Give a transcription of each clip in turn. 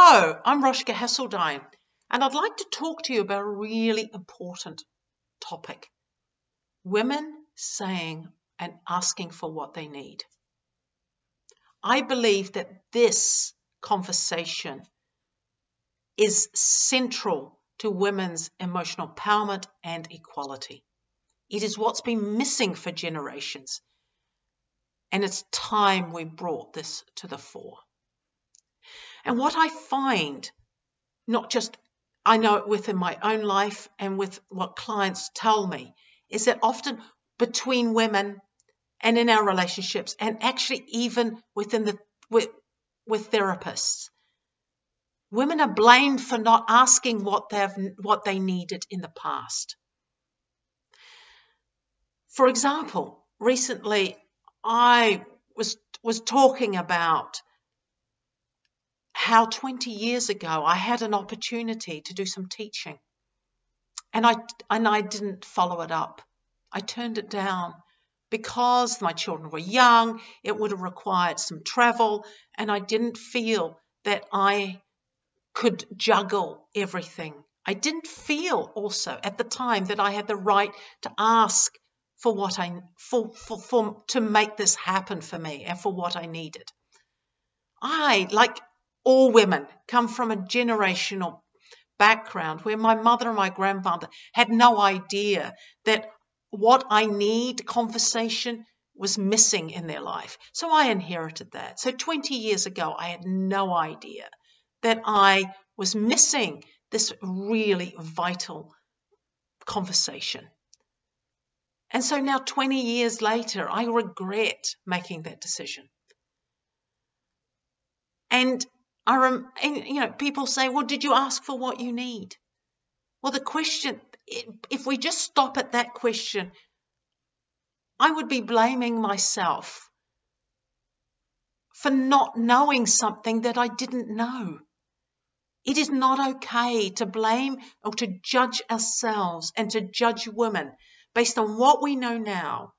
Hello, I'm Rosjke Hasseldine, and I'd like to talk to you about a really important topic. Women saying and asking for what they need. I believe that this conversation is central to women's emotional empowerment and equality. It is what's been missing for generations, and it's time we brought this to the fore. And what I find, not just I know it within my own life and with what clients tell me, is that often between women and in our relationships, and actually even within with therapists, women are blamed for not asking what they needed in the past. For example, recently I was talking about how 20 years ago I had an opportunity to do some teaching, and I didn't follow it up. I turned it down because my children were young. It would have required some travel, and I didn't feel that I could juggle everything. I didn't feel also at the time that I had the right to ask for what to make this happen for me and for what I needed. I, like all women, come from a generational background where my mother and my grandfather had no idea that what I need, conversation, was missing in their life. So I inherited that. So 20 years ago, I had no idea that I was missing this really vital conversation. And so now 20 years later, I regret making that decision. And people say, well, did you ask for what you need? Well, the question, if we just stop at that question, I would be blaming myself for not knowing something that I didn't know. It is not okay to blame or to judge ourselves and to judge women based on what we know now,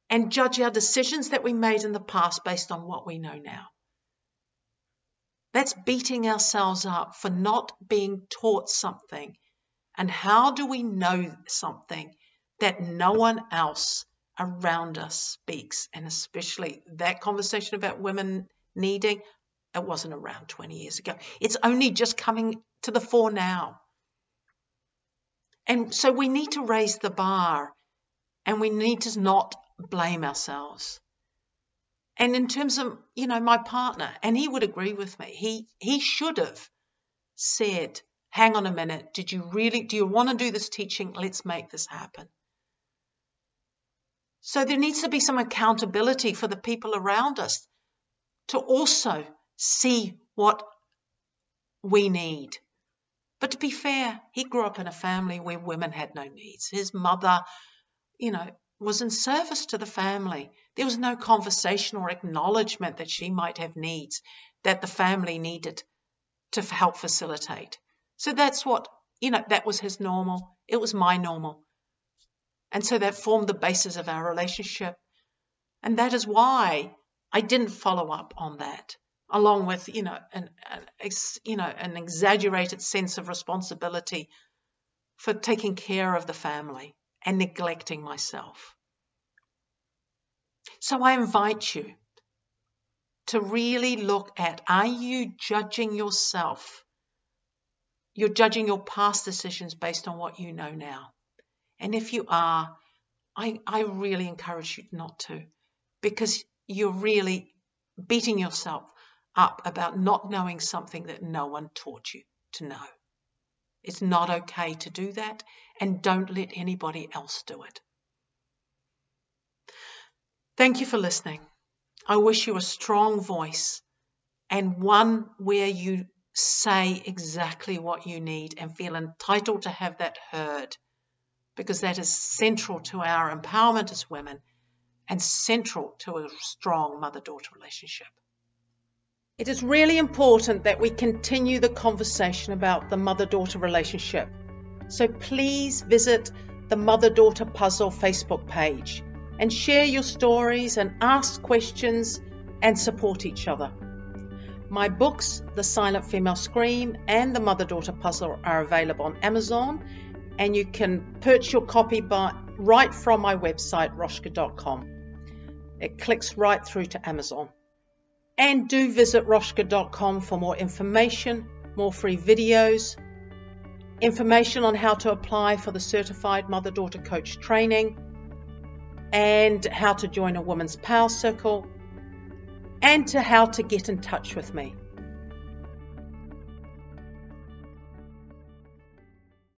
and judge our decisions that we made in the past based on what we know now. That's beating ourselves up for not being taught something. And how do we know something that no one else around us speaks? And especially that conversation about women needing, it wasn't around 20 years ago. It's only just coming to the fore now. And so we need to raise the bar, and we need to not blame ourselves. And in terms of, my partner, and he would agree with me, he should have said, hang on a minute, do you want to do this teaching? Let's make this happen. So there needs to be some accountability for the people around us to also see what we need. But to be fair, he grew up in a family where women had no needs. His mother, was in service to the family. There was no conversation or acknowledgement that she might have needs that the family needed to help facilitate. So that's what, that was his normal. It was my normal. And so that formed the basis of our relationship. And that is why I didn't follow up on that, along with, an exaggerated sense of responsibility for taking care of the family and neglecting myself. So I invite you to really look at, are you judging yourself? You're judging your past decisions based on what you know now. And if you are, I really encourage you not to, because you're really beating yourself up about not knowing something that no one taught you to know. It's not okay to do that, and don't let anybody else do it. Thank you for listening. I wish you a strong voice, and one where you say exactly what you need and feel entitled to have that heard, because that is central to our empowerment as women and central to a strong mother-daughter relationship. It is really important that we continue the conversation about the mother-daughter relationship. So please visit the Mother-Daughter Puzzle Facebook page and share your stories and ask questions and support each other. My books, The Silent Female Scream and The Mother-Daughter Puzzle, are available on Amazon, and you can purchase your copy right from my website, rosjke.com. It clicks right through to Amazon. And do visit rosjke.com for more information, more free videos, information on how to apply for the Certified Mother-Daughter Coach training, and how to join a Women's Power Circle, and to how to get in touch with me.